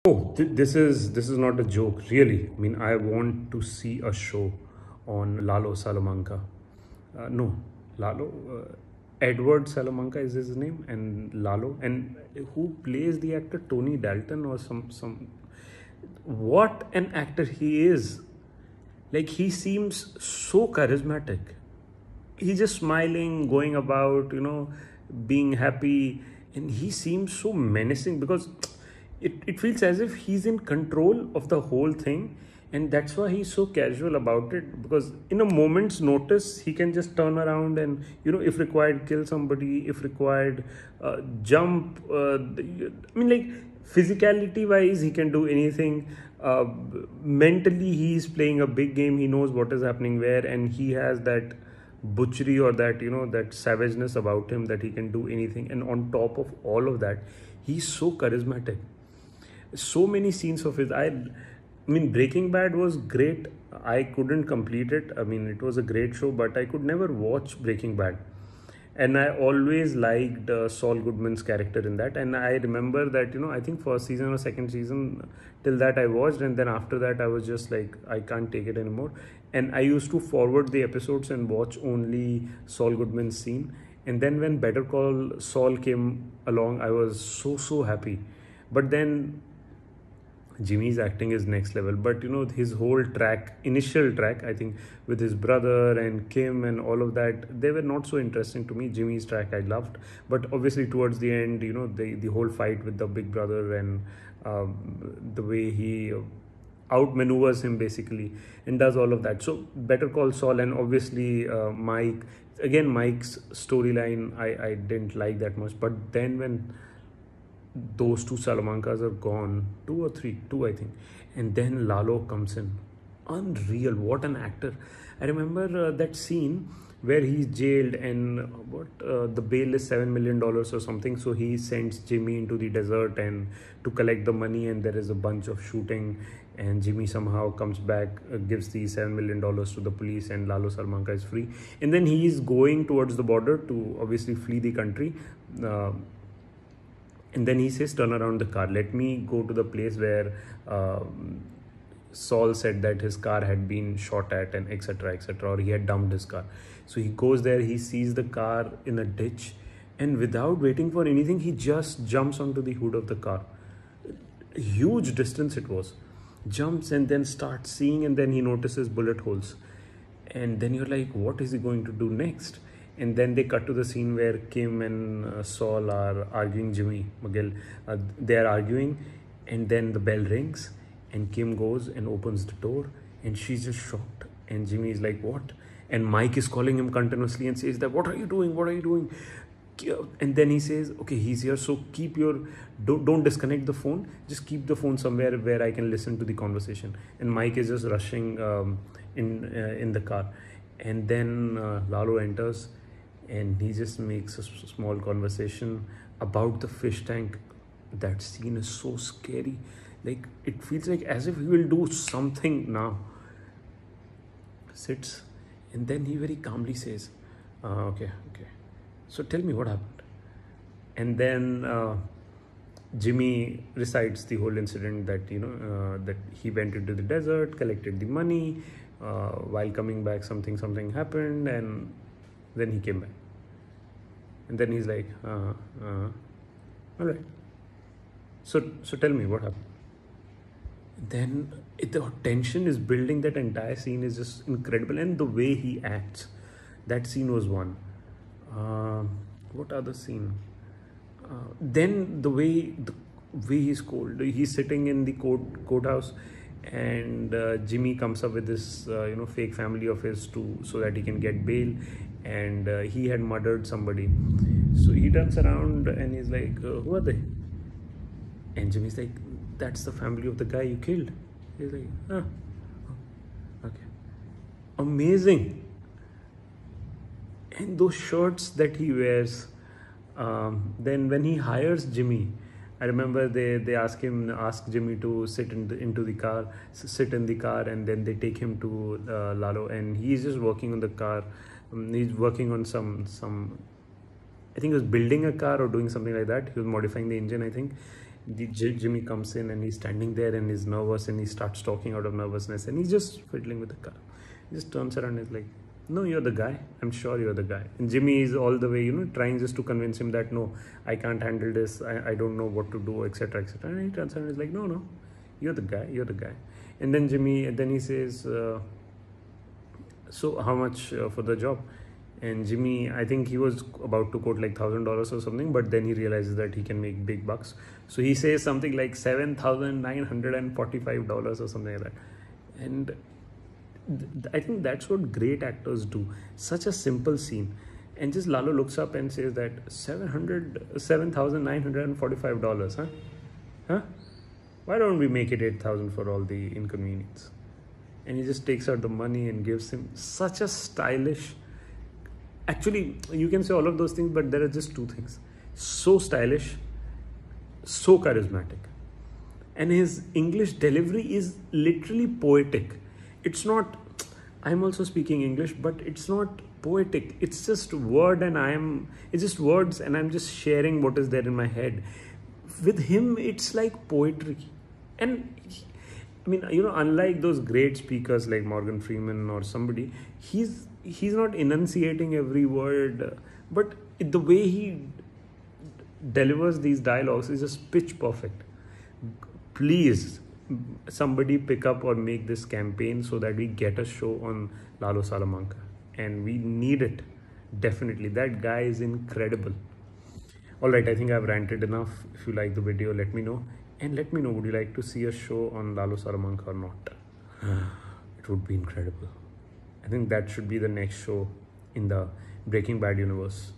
Oh, this is not a joke, really. I mean, I want to see a show on Lalo Salamanca. No, Lalo. Edward Salamanca is his name, and Lalo, and who plays the actor Tony Dalton or some. What an actor he is! Like, he seems so charismatic. He's just smiling, going about, being happy, and he seems so menacing because it feels as if he's in control of the whole thing, and that's why he's so casual about it. Because in a moment's notice, he can just turn around and, if required, kill somebody, if required, jump. Like, physicality wise, he can do anything. uh, Mentally, he's playing a big game. He knows what is happening where, and he has that butchery or that, that savageness about him, that he can do anything. And on top of all of that, he's so charismatic. So many scenes of his. I mean, Breaking Bad was great. I couldn't complete it. I mean, it was a great show, but I could never watch Breaking Bad. And I always liked Saul Goodman's character in that. And I remember that, I think first season or second season, till that I watched, and then after that I was just like, I can't take it anymore. And I used to forward the episodes and watch only Saul Goodman's scene. And then when Better Call Saul came along, I was so happy. But then Jimmy's acting is next level. But his whole track, initial track, I think, with his brother and Kim and all of that, they were not so interesting to me. Jimmy's track I loved, but obviously towards the end, the whole fight with the big brother, and the way he outmaneuvers him basically and does all of that. So Better Call Saul, and obviously Mike. Again, Mike's storyline I didn't like that much, but then when those two Salamancas are gone, two or three, two I think, and then Lalo comes in. Unreal, what an actor! I remember that scene where he's jailed, and what the bail is $7 million or something. So he sends Jimmy into the desert and to collect the money, and there is a bunch of shooting, and Jimmy somehow comes back, gives the $7 million to the police, and Lalo Salamanca is free. And then he is going towards the border to obviously flee the country. And then he says, turn around the car. Let me go to the place where Saul said that his car had been shot at, and etc. etc. or he had dumped his car. So he goes there, he sees the car in a ditch, and without waiting for anything, he just jumps onto the hood of the car. Huge distance it was. Jumps and then starts seeing, and then he notices bullet holes. And then you're like, what is he going to do next? And then they cut to the scene where Kim and Saul are arguing. Jimmy McGill, they are arguing, and then the bell rings, and Kim goes and opens the door, and she's just shocked. And Jimmy is like, what? And Mike is calling him continuously and says that, what are you doing? What are you doing? And then he says, okay, he's here, so keep your, don't disconnect the phone, just keep the phone somewhere where I can listen to the conversation. And Mike is just rushing in the car. And then Lalo enters, and he just makes a small conversation about the fish tank. That scene is so scary. Like, it feels like as if he will do something now. Sits, and then he very calmly says, okay, so tell me what happened. And then Jimmy recites the whole incident, that that he went into the desert, collected the money, while coming back something happened, and then he came back. And then he's like, all right, so tell me what happened. Then the tension is building. That entire scene is just incredible, and the way he acts, that scene was one. What other scene? Then the way he's cold. He's sitting in the courthouse, and Jimmy comes up with this fake family of his so that he can get bail, and he had murdered somebody. So he turns around and he's like, who are they? And Jimmy's like, that's the family of the guy you killed. He's like, okay, amazing. And those shirts that he wears, then when he hires Jimmy, I remember they ask Jimmy to sit into the car, sit in the car, and then they take him to Lalo, and he's just working on the car. He's working on some, I think he was building a car or doing something like that. He was modifying the engine, I think. Jimmy comes in and he's standing there and he's nervous and he starts talking out of nervousness and he's just fiddling with the car. He just turns around and is like, no, you're the guy. I'm sure you're the guy. And Jimmy is all the way, trying just to convince him that, no, I can't handle this. I don't know what to do, etc., etc. And he turns around and is like, no, no, you're the guy. You're the guy. And then then he says, so how much for the job? And Jimmy, I think he was about to quote like $1,000 or something, but then he realizes that he can make big bucks. So he says something like $7,945 or something like that. And I think that's what great actors do. Such a simple scene. And just Lalo looks up and says that $7,945, huh? Huh? Why don't we make it 8,000 for all the inconvenience? And he just takes out the money and gives him such a stylish. Actually, you can say all of those things, but there are just two things. So stylish, so charismatic. And his English delivery is literally poetic. It's not, I'm also speaking English, but it's not poetic. It's just it's just words and I'm just sharing what is there in my head. With him, it's like poetry. And I mean, unlike those great speakers like Morgan Freeman or somebody, he's not enunciating every word, but the way he delivers these dialogues is just pitch perfect. Please, somebody pick up or make this campaign so that we get a show on Lalo Salamanca. And we need it. Definitely. That guy is incredible. Alright, I think I've ranted enough. If you like the video, let me know. And let me know, would you like to see a show on Lalo Salamanca or not? It would be incredible. I think that should be the next show in the Breaking Bad universe.